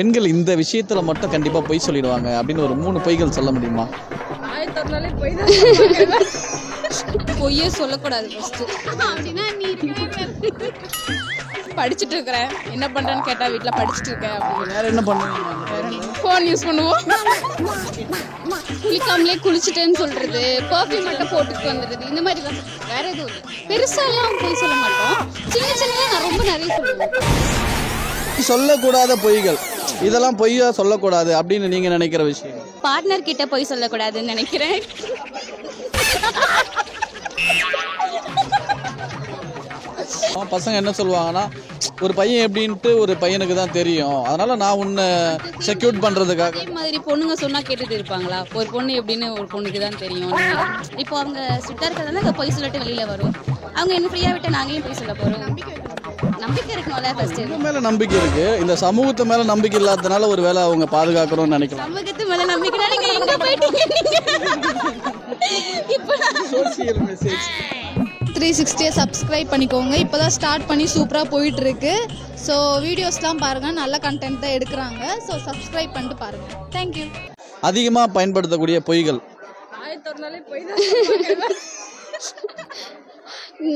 பெண்கள் இந்த விஷயத்துல மட்டும் கண்டிப்பா பொய் சொல்லிடுவாங்க அப்படின்னு ஒரு 3 பொய்கள் சொல்ல முடியுமா? பொய்யே சொல்லக்கூடாது ஃபர்ஸ்ட். அப்படின்னா நீ படிச்சுட்டு இருக்கிறேன், என்ன பண்றேன்னு கேட்டா வீட்டுல படிச்சுட்டு இருக்கேன் அப்படின்னு. வேற என்ன பண்ணுவீங்க? ஃபோன் யூஸ் பண்ணுவோம். குளிக்காமலே குளிச்சுட்டேன்னு சொல்றது, பர்ஃப்யூம் மட்டும் போட்டுட்டு வந்துடுறது, இந்த மாதிரி தான். வேற எதுவும் இல்லை. பெருசாலாம் போய் சொல்ல மாட்டோம். சின்ன சின்னதாக நான் ரொம்ப நிறைய சொல்லுவேன். சொல்லக்கூடாத பொய்கள், இதெல்லாம் பொய்யா சொல்லக்கூடாது அப்படின்னு நீங்க நினைக்கிற விஷயம்? பார்ட்னர் கிட்ட போய் சொல்லக்கூடாதுன்னு நினைக்கிறேன். பசங்க என்ன சொல்லுவாங்கன்னா, ஒரு பையன் எப்படின்ட்டு ஒரு பையனுக்கு தான் தெரியும், அதனால நான் உன்னை செக்யூர் பண்றதுக்காக. அதே மாதிரி பொண்ணுங்க சொன்னா கேட்டுட்டு இருப்பாங்களா? ஒரு பொண்ணு எப்படின்னு ஒரு பொண்ணுக்கு தான் தெரியும். இப்போ அவங்க ஸ்ட்ரிக்டா இருக்கிறதால போய் சொல்லிட்டு வெளியில வரும். அவங்க என்ன ஃப்ரீயா விட்டு நாங்க ஏன் போய் சொல்ல போறோம்? நம்பிக்கை இருக்கணும்ல ஃபர்ஸ்ட். உங்க மேல நம்பிக்கை இருக்கு, இந்த சமூகத்து மேல நம்பிக்கை இல்லாதனால ஒரு வேளை அவங்க பாதுகாக்கணும்னு நினைக்கலாம். சமூகத்து மேல நம்பிக்கை நீங்க எங்க போயிட்டீங்க? இப்போ சோசியல் மெசேஜ் 360 சப்ஸ்கிரைப் பண்ணிக்கோங்க. இப்போ தான் ஸ்டார்ட் பண்ணி சூப்பராக போயிட்டுருக்கு. ஸோ வீடியோஸ்லாம் பாருங்கள், நல்ல கண்டென்ட் தான் எடுக்கிறாங்க. ஸோ சப்ஸ்கிரைப் பண்ணிட்டு பாருங்கள். தேங்க்யூ. அதிகமாக பயன்படுத்தக்கூடிய பொய்கள்?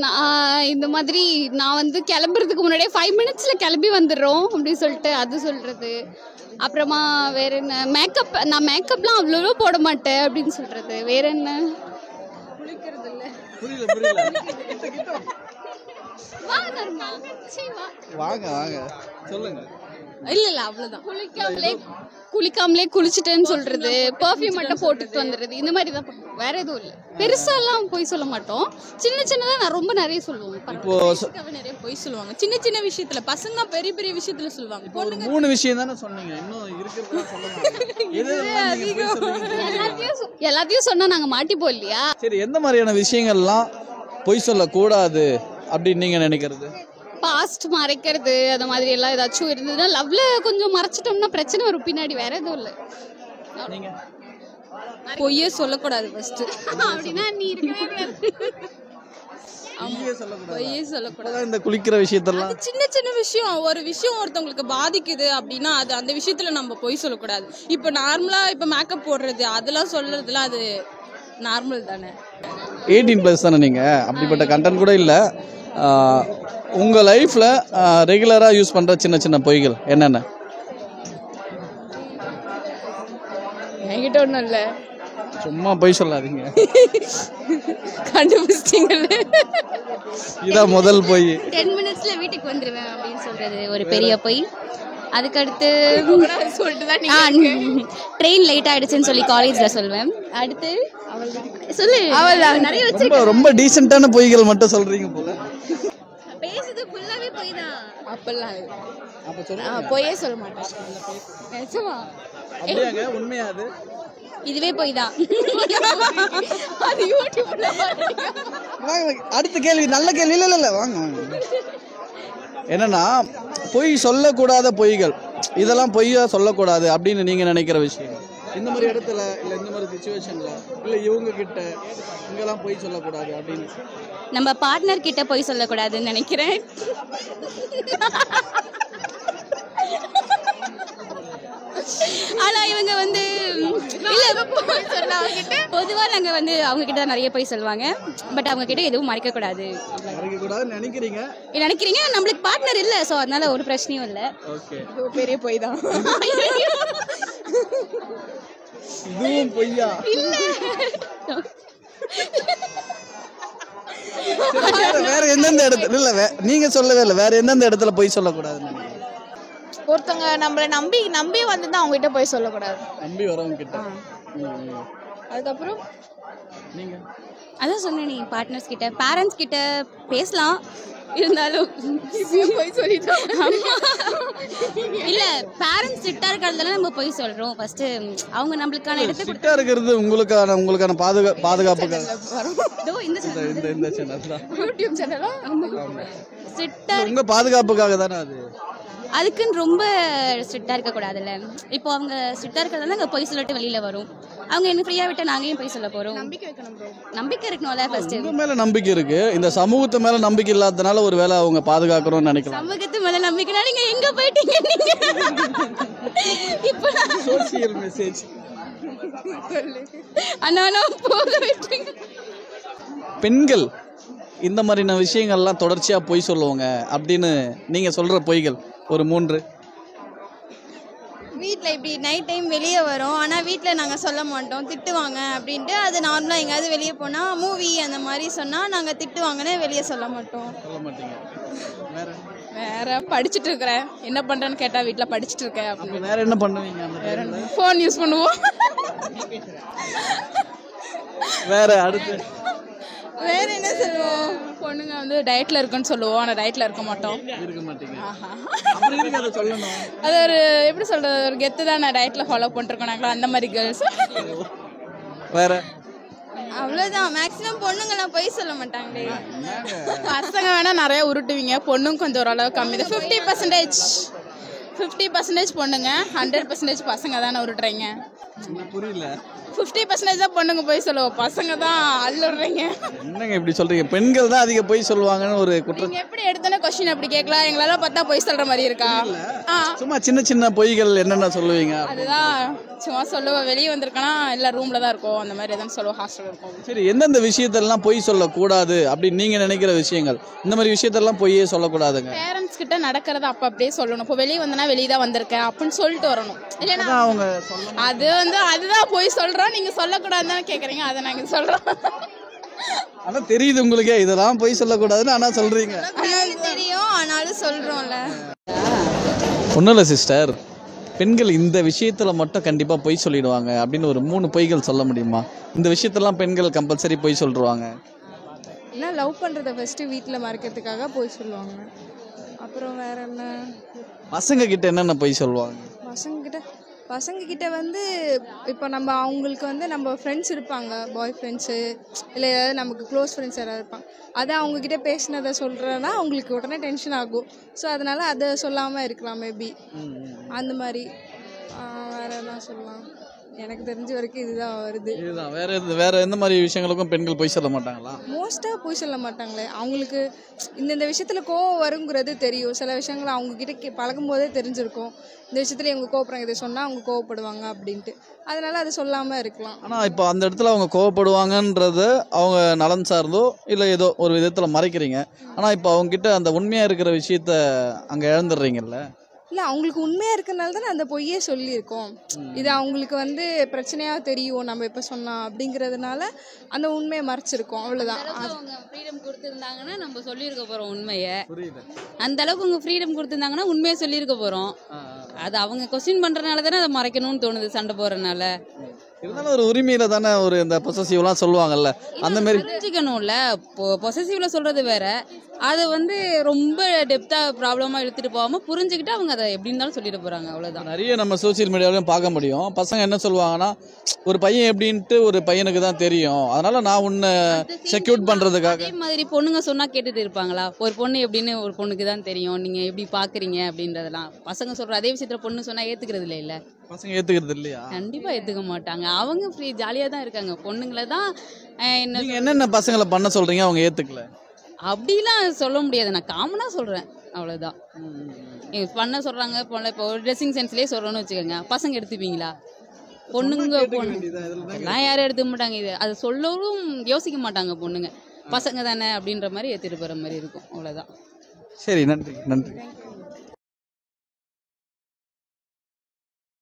நான் இந்த மாதிரி நான் வந்து கிளம்புறதுக்கு முன்னாடியே 5 minutesல கிளம்பி வந்துடுறோம் அப்படின்னு சொல்லிட்டு அது சொல்கிறது. அப்புறமா வேற என்ன, நான் மேக்கப்லாம் அவ்வளோ போட மாட்டேன் அப்படின்னு சொல்கிறது. வேற என்ன, குளிக்கிறது இல்லை. வாங்க வாங்க சொல்லுங்க. இல்ல அவ்வளவுதான். குளிக்காமலே குளிச்சுட்டேன்னு சொல்றது, பர்ஃப்யூம் மட்டும் போட்டுட்டு வந்துடுறது, இந்த மாதிரி தான். வேற எதுவும் இல்லை. பெருசாலாம் போய் சொல்ல மாட்டோம். சின்ன சின்னதா நான் ரொம்ப நிறைய சொல்லுவேன். இப்போ நிறைய பொய் சொல்லுவாங்க சின்ன சின்ன விஷயத்துல. பசங்க பெரிய பெரிய விஷயத்துல சொல்லுவாங்க. பொண்ணுங்க 3 விஷயம் தானே சொன்னீங்க, இன்னும் இருக்கிறதெல்லாம் சொல்லுங்க. எல்லாத்தையும் சொன்னா நாங்க மாட்டிப்போம் இல்லையா? சரி, எந்த மாதிரியான விஷயங்கள்லாம் பொய் சொல்லக்கூடாது அப்படின்னு நீங்க நினைக்கிறது? பாஸ்ட் மறைக்கிறது, அந்த மாதிரி எல்லாம் ஏதாச்சும் இருந்ததுன்னா லவ்ல கொஞ்சம் மறைச்சிட்டோம்னா பிரச்சனை வரும் பின்னாடி. வேற எதுவும் இல்லை. நீங்க பொய்யே சொல்லக்கூடாது ஃபர்ஸ்ட். அப்படின்னா நீ பொய்யே சொல்லக்கூடாது. இந்த குளிக்கிற விஷயத்தெல்லாம் சின்ன சின்ன விஷயம். ஒரு விஷயம் ஒருத்தவங்களுக்கு பாதிக்குது அப்படின்னா அது அந்த விஷயத்துல நம்ம பொய் சொல்லக்கூடாது. இப்போ நார்மலா இப்போ மேக்கப் போடுறது அதெல்லாம் சொல்றதுலாம் அது நார்மல் தானே. 18+ தானே நீங்க? அப்படிப்பட்ட கண்டென்ட் கூட இல்லை. உங்க லைஃப்ல ரெகுலரா யூஸ் பண்ற சின்ன சின்ன பொய்கள் என்னென்ன? என்கிட்ட ஒன்றும் இல்லை. சும்மா பொய் சொல்லாதீங்க. கண்டுபிடிச்சிட்டீங்கல்ல, இதான் முதல் பொய். 10 minutesல வீட்டுக்கு வந்துருவேன் அப்படின்னு சொல்றது ஒரு பெரிய பொய். அதுக்கடுத்து ட்ரெயின் லேட் ஆயிடுச்சுன்னு சொல்லி காலேஜ்ல சொல்வேன். அடுத்து சொல்லு, நிறைய வச்சிருக்கேன். ரொம்ப டீசென்ட்டான பொய்கள் மட்டும் சொல்றீங்க போல. பேசுறது ஃபுல்லாவே பொய் தான். அப்பெல்லாம் அப்ப சொல்லுங்க. பொய்யே சொல்ல மாட்டேன். நிஜமா? அப்படியாங்க? உண்மையா அது? இதுவே பொய் தான். அது யூடியூப்ல வாங்க, அடுத்த கேள்வி. நல்ல கேள்வி. இல்ல வாங்க வாங்க. என்னன்னா, பொய் சொல்லக்கூடாத பொய்கள், இதெல்லாம் பொய்யா சொல்லக்கூடாது அப்படின்னு நீங்க நினைக்கிற விஷயம்? இந்த மாதிரி இடத்துல இல்ல இந்த மாதிரி சிச்சுவேஷன்ல இல்ல இவங்க கிட்ட இங்கெல்லாம் பொய் சொல்லக்கூடாது அப்படின்னு? நம்ம பார்ட்னர் கிட்ட போய் சொல்லக்கூடாதுன்னு நினைக்கிறேன். ஆனா இவங்க வந்து பொதுவா நாங்க வந்து அவங்க கிட்ட தான் நிறைய போய் சொல்லுவாங்க. பட் அவங்க கிட்ட எதுவும் மறைக்க கூடாது நினைக்கிறீங்க. நம்மளுக்கு பார்ட்னர் இல்ல, சோ அதனால ஒரு பிரச்சனையும் இல்ல. இது பெரிய பொய் தான். இதுவும் பொய்யா? வேற எந்தெந்த இடத்துல இல்ல நீங்க சொல்லவே இல்லை, வேற எந்தெந்த இடத்துல பொய் சொல்லக்கூடாதுன்னு? ஒருத்தவங்க நம்மளை நம்பி வந்து அவங்க கிட்ட போய் சொல்லக்கூடாது. நம்பி வரவங்க கிட்ட. அதுக்கப்புறம் நீங்க அதான் சொன்னேன், நீ பார்ட்னர்ஸ் கிட்ட பேரண்ட்ஸ் கிட்ட பேசலாம், இருந்தாலும் பொய் சொல்லிட்டோம். இல்ல பேரண்ட்ஸ் ஸ்ட்ரிக்ட்டா இருக்கிறதுல நம்ம போய் சொல்றோம். ஃபர்ஸ்ட் அவங்க நம்மளுக்கான இடத்தை ஸ்ட்ரிக்ட்டா இருக்கிறது உங்களுக்கான பாதுகாப்புக்காக. இந்த சேனல் தான் யூடியூப் சேனலா? ஸ்ட்ரிக்ட்டா உங்க பாதுகாப்புக்காக தானே அது. அதுக்குன்னு ரொம்ப ஸ்ட்ரிக்டா இருக்க கூடாதுல்ல. இப்போ அவங்க ஸ்ட்ரிக்டா இருக்கிறதால அங்க போய் சொல்லிட்டு வெளியில வரும். அவங்க என்ன ஃப்ரீயா விட்டா நாங்க ஏன் போய் சொல்ல போறோம்? நம்பிக்கை இருக்கணும்ல ஃபர்ஸ்ட். உங்க மேல நம்பிக்கை இருக்கு, இந்த சமூகத்து மேல நம்பிக்கை இல்லாதனால ஒரு வேளை அவங்க பாதுகாக்கணும்னு நினைக்கலாம். சமூகத்து மேல நம்பிக்கைனா நீங்க எங்க போயிட்டீங்க? நீங்க சோசியல் மெசேஜ். அண்ணா போக விட்டுருங்க. பெண்கள் இந்த மாதிரியான விஷயங்கள்லாம் தொடர்ச்சியாக பொய் சொல்லுவாங்க அப்படின்னு நீங்கள் சொல்கிற பொய்கள் ஒரு 3. வீட்டில் இப்படி நைட் டைம் வெளியே வரோம், ஆனால் வீட்டில் நாங்கள் சொல்ல மாட்டோம், திட்டுவாங்க அப்படின்ட்டு. அது நார்மலாக எங்கேயாவது வெளியே போனால் மூவி அந்த மாதிரி சொன்னால் நாங்கள் திட்டுவாங்கன்னு வெளியே சொல்ல மாட்டோம். சொல்ல மாட்டீங்க. வேற படிச்சுட்டு இருக்கிறேன், என்ன பண்றேன்னு கேட்டா வீட்ல படிச்சுட்டு இருக்கேன் அப்போ அப்படின்னு. வேற என்ன பண்ணுவீங்க அந்த டைம்ல? ஃபோன் யூஸ் பண்ணுவோம். வேற அடுத்து வேற என்ன சொல்லுவோம்? பொண்ணுங்க வந்து டயட்ல இருக்குன்னு சொல்லுவோம், ஆனா டயட்ல இருக்க மாட்டோம். இருக்க மாட்டீங்க. அப்படி இருக்கு அதை சொல்லணும். அது ஒரு எப்படி சொல்றது, ஒரு கெத்து தான். நான் டயட்ல ஃபாலோ பண்ணிருக்கோம் நாங்களா, அந்த மாதிரி கேர்ள்ஸ். வேற அவ்வளோதான். மேக்ஸிமம் பொண்ணுங்களாம் போய் சொல்ல மாட்டாங்களே. பசங்க வேணா நிறைய உருட்டுவீங்க, பொண்ணுங்க கொஞ்சம் ஓரளவு கம்மி தான். 50% பொண்ணுங்க, 100% பசங்க தானே உருட்டுறீங்க. புரியல. 50% தான் பொண்ணுங்க போய் சொல்லுவோம், பசங்க தான் அள்ளுறீங்க. என்னங்க இப்படி சொல்றீங்க? பெண்கள் தான் அதிக பொய் சொல்லுவாங்கன்னு ஒரு குற்றம். நீங்க எப்படி எடுத்தோன்னே கொஸ்டின் அப்படி கேட்கலாம்? எங்களால பார்த்தா பொய் சொல்ற மாதிரி இருக்கா? சும்மா சின்ன சின்ன பொய்கள் என்னென்ன சொல்லுவீங்க? அதுதான் சும்மா சொல்லுவோம். வெளியே வந்திருக்கனா இல்லை ரூம்ல தான் இருக்கோம், அந்த மாதிரி எதாவது சொல்லுவோம். ஹாஸ்டல் இருக்கோம். சரி, எந்தெந்த விஷயத்தெல்லாம் பொய் சொல்லக்கூடாது அப்படின்னு நீங்க நினைக்கிற விஷயங்கள்? இந்த மாதிரி விஷயத்தெல்லாம் பொய்யே சொல்லக்கூடாதுங்க. பேரண்ட்ஸ் கிட்ட நடக்கிறத அப்ப அப்படியே சொல்லணும். இப்போ வெளியே வந்தனா வெளியே தான் வந்திருக்கேன் அப்படின்னு சொல்லிட்டு வரணும். இல்லைன்னா அவங்க அது வந்து அதுதான் பொய் சொல்றோம். நீங்க சொல்லக்கூடாதுன்னு கேக்குறீங்க, அதை நாங்க சொல்றோம். ஆனா தெரியுது உங்களுக்கே இதெல்லாம் பொய் சொல்லக்கூடாதுன்னு, ஆனா சொல்றீங்க. தெரியும், ஆனாலும் சொல்கிறோம்ல. ஒன்றும் இல்லை சிஸ்டர், பெண்கள் இந்த விஷயத்தில் மட்டும் கண்டிப்பாக பொய் சொல்லிடுவாங்க அப்படின்னு ஒரு 3 பொய்கள் சொல்ல முடியுமா? இந்த விஷயத்தெல்லாம் பெண்கள் கம்பல்சரி பொய் சொல்லிடுவாங்க. ஏன்னா லவ் பண்ணுறத ஃபஸ்ட்டு வீட்டில் மறைக்கிறதுக்காக போய் சொல்லுவாங்க. அப்புறம் வேற என்ன, பசங்க கிட்ட என்னென்ன பொய் சொல்லுவாங்க? பசங்கக்கிட்ட வந்து இப்போ நம்ம அவங்களுக்கு வந்து நம்ம ஃப்ரெண்ட்ஸ் இருப்பாங்க, பாய் ஃப்ரெண்ட்ஸு இல்லை ஏதாவது நமக்கு க்ளோஸ் ஃப்ரெண்ட்ஸ் யாராவது இருப்பாங்க. அதை அவங்கக்கிட்ட பேசினதை சொல்கிறேன்னா அவங்களுக்கு உடனே டென்ஷன் ஆகும். ஸோ அதனால் அதை சொல்லாமல் இருக்கலாம் மேபி. அந்த மாதிரி வேறு என்ன சொல்லலாம், எனக்கு தெரிஞ்ச வரைக்கும் இதுதான் வருது. இதுதான். வேற எந்த மாதிரி விஷயங்களுக்கும் பெண்கள் பொய் சொல்ல மாட்டாங்களா? மோஸ்ட்டாக போய் சொல்ல மாட்டாங்களே. அவங்களுக்கு இந்த விஷயத்தில் கோவம் வருங்கிறது தெரியும். சில விஷயங்கள் அவங்கக்கிட்ட பழகும் போதே தெரிஞ்சிருக்கும், இந்த விஷயத்தில் இவங்க கோவப்படுறாங்க, இதை சொன்னால் அவங்க கோவப்படுவாங்க அப்படின்ட்டு. அதனால் அதை சொல்லாமல் இருக்கலாம். ஆனால் இப்போ அந்த இடத்துல அவங்க கோவப்படுவாங்கன்றது அவங்க நலன் சார்ந்தோ இல்லை ஏதோ ஒரு விதத்தில் மறைக்கிறீங்க. ஆனால் இப்போ அவங்ககிட்ட அந்த உண்மையாக இருக்கிற விஷயத்த அங்கே இழந்துடுறீங்கல்ல? இல்லை, அவங்களுக்கு உண்மையாக இருக்கிறனால தானே அந்த பொய்யே சொல்லியிருக்கோம். இது அவங்களுக்கு வந்து பிரச்சனையாக தெரியும் நம்ம இப்போ சொன்னால் அப்படிங்கிறதுனால அந்த உண்மையை மறைச்சிருக்கோம், அவ்வளோதான். அவங்க ஃப்ரீடம் கொடுத்துருந்தாங்கன்னா நம்ம சொல்லியிருக்க போகிறோம் உண்மையை. அந்த அளவுக்கு அவங்க ஃப்ரீடம் கொடுத்துருந்தாங்கன்னா உண்மையை சொல்லியிருக்க போகிறோம். அது அவங்க கொஸ்டின் பண்ணுறதுனால தானே அதை மறைக்கணும்னு தோணுது, சண்டை போடுறதுனால. இருந்தாலும் ஒரு உரிமையில தானே ஒரு இந்த பொசசிவ்லாம் சொல்லுவாங்கல்ல, அந்த மாதிரி புரிஞ்சுக்கணும்ல. பொசசிவ்ல சொல்றது வேற, அதை வந்து ரொம்ப டெப்தா ப்ராப்ளமா எடுத்துட்டு போகாம புரிஞ்சுக்கிட்டு அவங்க அதை எப்படி இருந்தாலும் சொல்லிட்டு போறாங்க, அவ்வளவுதான். நிறைய நம்ம சோசியல் மீடியாவிலையும் பார்க்க முடியும். பசங்க என்ன சொல்லுவாங்கன்னா, ஒரு பையன் எப்படின்ட்டு ஒரு பையனுக்கு தான் தெரியும், அதனால நான் உன்னை செக்யூர் பண்றதுக்காக. அதே மாதிரி பொண்ணுங்க சொன்னா கேட்டுட்டு இருப்பாங்களா? ஒரு பொண்ணு எப்படின்னு ஒரு பொண்ணுக்கு தான் தெரியும், நீங்க எப்படி பாக்குறீங்க அப்படின்றதெல்லாம். பசங்க சொல்ற அதே விஷயத்துல பொண்ணு சொன்னா ஏத்துக்கிறது இல்ல. பசங்க ஏத்துக்கிறது இல்லையா? கண்டிப்பா ஏத்துக்க மாட்டாங்க. அவங்க ஃப்ரீ ஜாலியா தான் இருக்காங்க. பொண்ணுங்களை தான் என்னென்ன பசங்களை பண்ண சொல்றீங்க அவங்க ஏத்துக்கல அப்படிலாம் சொல்ல முடியாது. நான் காமனா சொல்றேன், அவ்வளவுதான். பண்ண சொல்றாங்க, இப்போ ஒரு ட்ரெஸ்ஸிங் சென்ஸ்லயே சொல்றோன்னு வச்சுக்கோங்க, பசங்க எடுத்துப்பீங்களா? பொண்ணுங்க எல்லாம் யாரும் எடுத்துக்க மாட்டாங்க. இது அது சொல்லவும் யோசிக்க மாட்டாங்க. பொண்ணுங்க பசங்க தானே அப்படின்ற மாதிரி ஏத்துட்டு போற மாதிரி இருக்கும், அவ்வளவுதான். சரி, நன்றி.